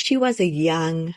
She was a young,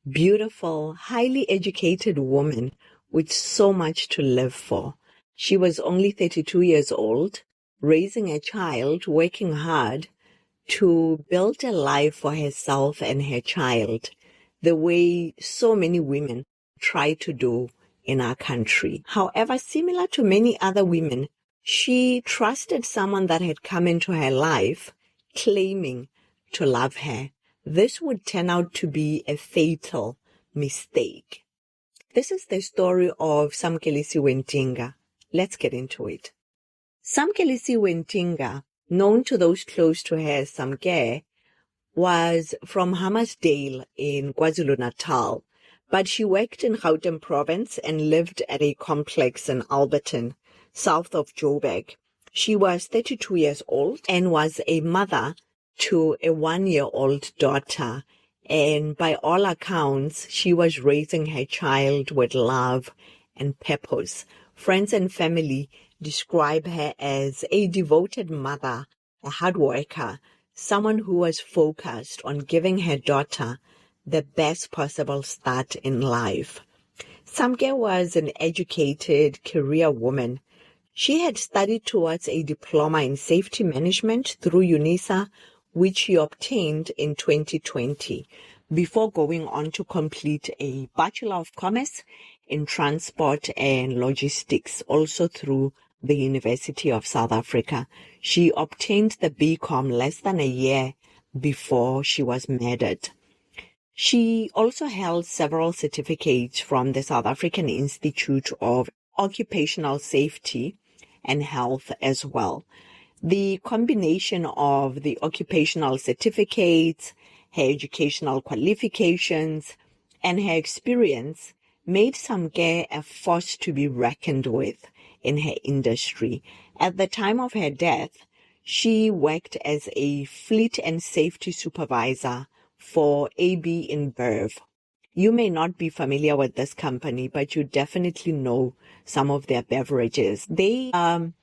beautiful, highly educated woman with so much to live for. She was only 32 years old, raising a child, working hard to build a life for herself and her child, the way so many women try to do in our country. However, similar to many other women, she trusted someone that had come into her life, claiming to love her. This would turn out to be a fatal mistake. This is the story of Samkelisiwe Ntinga. Let's get into it. Samkelisiwe Ntinga, known to those close to her as Samke, was from Hammarsdale in KwaZulu-Natal, but she worked in Gauteng province and lived at a complex in Alberton, south of Joburg. She was 32 years old and was a mother to a 1-year-old daughter, and by all accounts, she was raising her child with love and purpose. Friends and family describe her as a devoted mother, a hard worker, someone who was focused on giving her daughter the best possible start in life. Samke was an educated career woman. She had studied towards a diploma in safety management through UNISA, which she obtained in 2020, before going on to complete a Bachelor of Commerce in Transport and Logistics, also through the University of South Africa. She obtained the BCom less than a year before she was murdered. She also held several certificates from the South African Institute of Occupational Safety and Health as well. The combination of the occupational certificates, her educational qualifications, and her experience made Samke a force to be reckoned with in her industry. At the time of her death, she worked as a fleet and safety supervisor for AB InBev. You may not be familiar with this company, but you definitely know some of their beverages. They are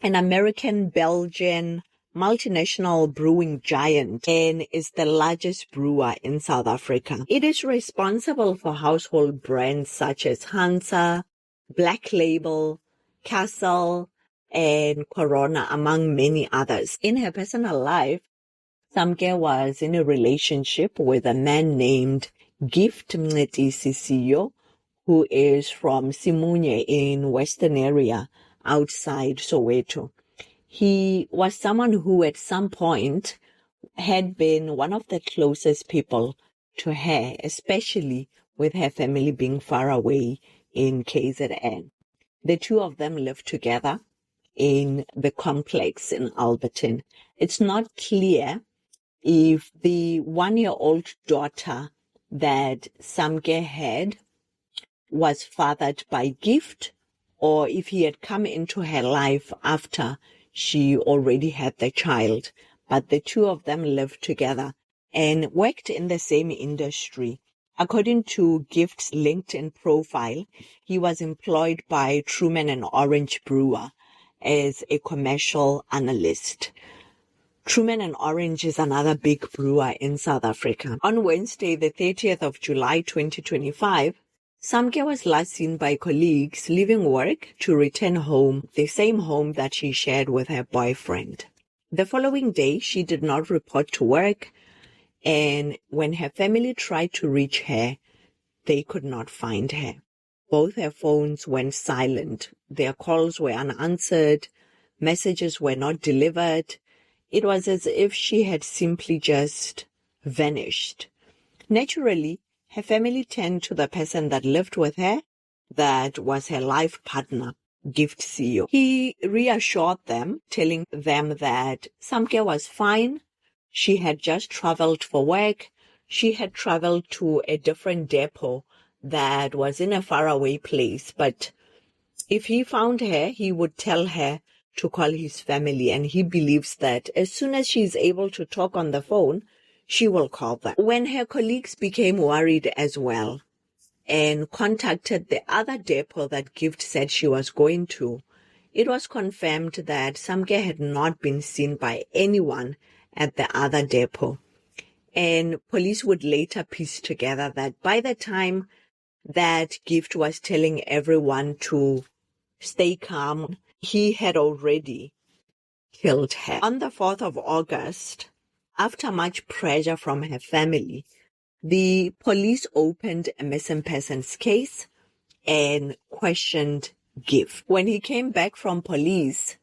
an American-Belgian multinational brewing giant and is the largest brewer in South Africa. It is responsible for household brands such as Hansa, Black Label, Castle, and Corona, among many others. In her personal life, Samke was in a relationship with a man named Gift Mncedisi, who is from Simunye in Western area outside Soweto. He was someone who at some point had been one of the closest people to her, especially with her family being far away in KZN. The two of them lived together in the complex in Alberton. It's not clear if the 1-year-old daughter that Samke had was fathered by Gift, or if he had come into her life after she already had the child. But the two of them lived together and worked in the same industry. According to Gift's LinkedIn profile, he was employed by Truman and Orange Brewer as a commercial analyst. Truman and Orange is another big brewer in South Africa. On Wednesday, the 30th of July, 2025, Samke was last seen by colleagues leaving work to return home, the same home that she shared with her boyfriend. The following day, she did not report to work, and when her family tried to reach her, they could not find her. Both her phones went silent. Their calls were unanswered. Messages were not delivered. It was as if she had simply just vanished. Naturally, her family turned to the person that lived with her, that was her life partner, Gift CEO. He reassured them, telling them that Samke was fine. She had just traveled for work. She had traveled to a different depot that was in a faraway place. But if he found her, he would tell her to call his family. And he believes that as soon as she is able to talk on the phone, she will call them. When her colleagues became worried as well and contacted the other depot that Gift said she was going to, it was confirmed that Samke had not been seen by anyone at the other depot. And police would later piece together that by the time that Gift was telling everyone to stay calm, he had already killed her. On the 4th of August, after much pressure from her family, the police opened a missing persons case and questioned Gift. When he came back from police,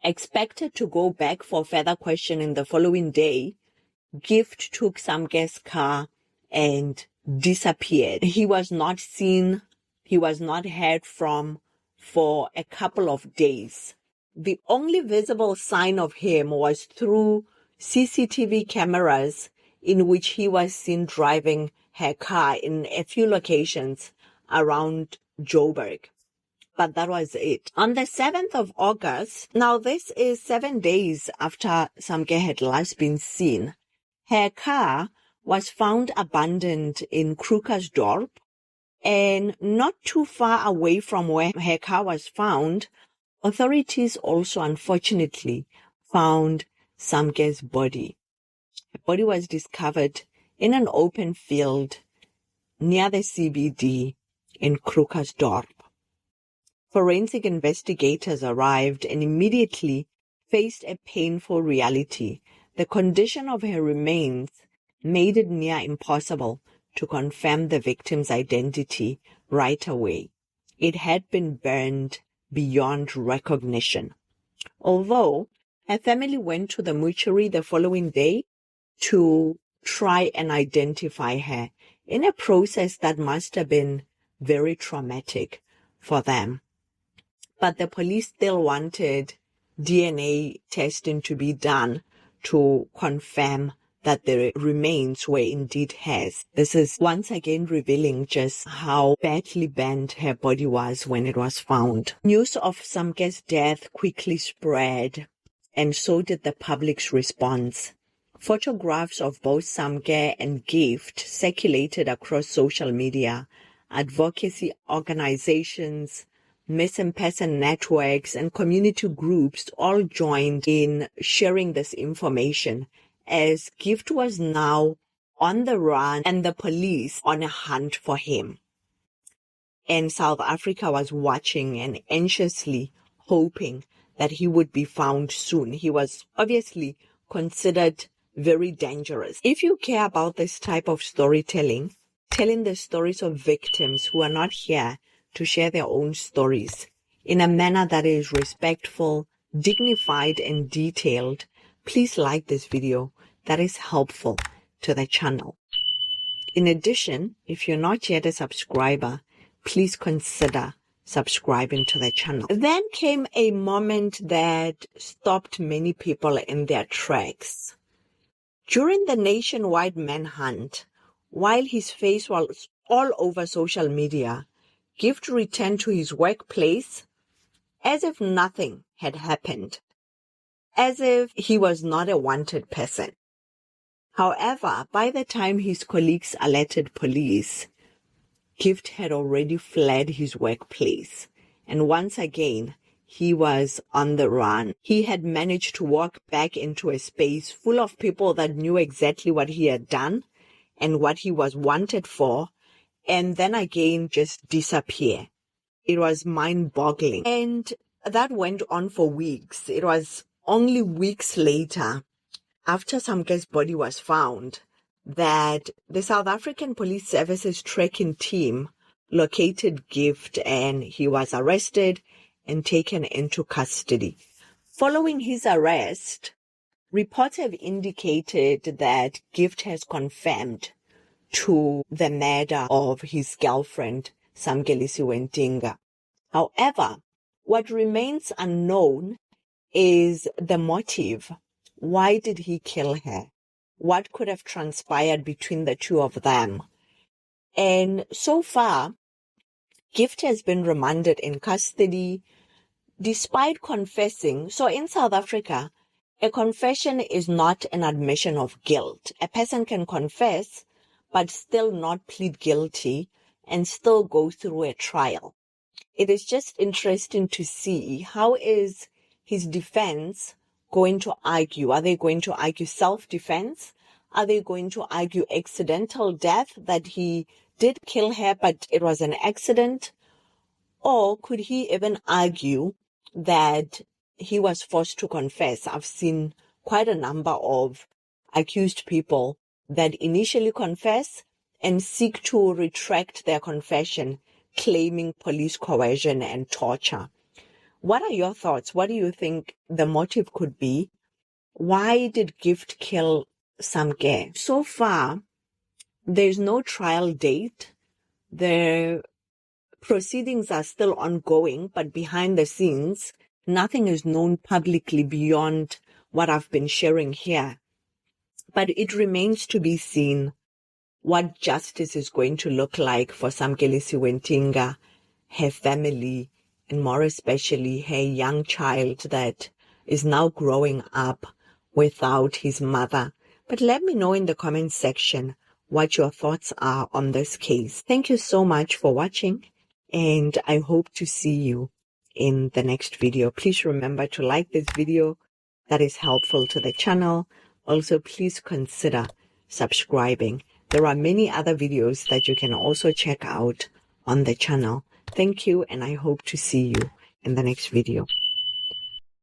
expected to go back for further questioning the following day, Gift took Samke's car and disappeared. He was not seen, he was not heard from for a couple of days. The only visible sign of him was through CCTV cameras in which he was seen driving her car in a few locations around Joburg. But that was it. On the 7th of August, now this is 7 days after Samke had last been seen, her car was found abandoned in Krugersdorp, and not too far away from where her car was found, authorities also unfortunately found Samke's body. Her body was discovered in an open field near the CBD in Krugersdorp. Forensic investigators arrived and immediately faced a painful reality. The condition of her remains made it near impossible to confirm the victim's identity right away. It had been burned beyond recognition. Although her family went to the mortuary the following day to try and identify her in a process that must have been very traumatic for them. But the police still wanted DNA testing to be done to confirm that the remains were indeed hers. This is once again revealing just how badly burned her body was when it was found. News of Samke's death quickly spread, and so did the public's response. Photographs of both Samke and Gift circulated across social media. Advocacy organizations, missing person networks, and community groups all joined in sharing this information, as Gift was now on the run and the police on a hunt for him. And South Africa was watching and anxiously hoping that he would be found soon. He was obviously considered very dangerous. If you care about this type of storytelling, telling the stories of victims who are not here to share their own stories in a manner that is respectful, dignified, and detailed, please like this video. That is helpful to the channel. In addition, if you're not yet a subscriber, please consider subscribing to the channel. Then came a moment that stopped many people in their tracks. During the nationwide manhunt, while his face was all over social media, Gift returned to his workplace as if nothing had happened, as if he was not a wanted person. However, by the time his colleagues alerted police, Gift had already fled his workplace, and once again, he was on the run. He had managed to walk back into a space full of people that knew exactly what he had done and what he was wanted for, and then again just disappear. It was mind-boggling. And that went on for weeks. It was only weeks later, after Samke's body was found, that the South African Police Service's tracking team located Gift, and he was arrested and taken into custody. Following his arrest, reports have indicated that Gift has confirmed to the murder of his girlfriend, Samkelisiwe Ntinga. However, what remains unknown is the motive. Why did he kill her? What could have transpired between the two of them? And so far, Gift has been remanded in custody despite confessing. So in South Africa, a confession is not an admission of guilt. A person can confess but still not plead guilty and still go through a trial. It is just interesting to see how is his defense going to argue. Are they going to argue self-defense? Are they going to argue accidental death, that he did kill her, but it was an accident? Or could he even argue that he was forced to confess? I've seen quite a number of accused people that initially confess and seek to retract their confession, claiming police coercion and torture. What are your thoughts? What do you think the motive could be? Why did Gift kill Samke? So far, there's no trial date. The proceedings are still ongoing, but behind the scenes, nothing is known publicly beyond what I've been sharing here. But it remains to be seen what justice is going to look like for Samkelisi Wentinga, her family, and more especially her young child that is now growing up without his mother. But let me know in the comments section what your thoughts are on this case. Thank you so much for watching, and I hope to see you in the next video. Please remember to like this video. That is helpful to the channel. Also, please consider subscribing. There are many other videos that you can also check out on the channel. Thank you, and I hope to see you in the next video.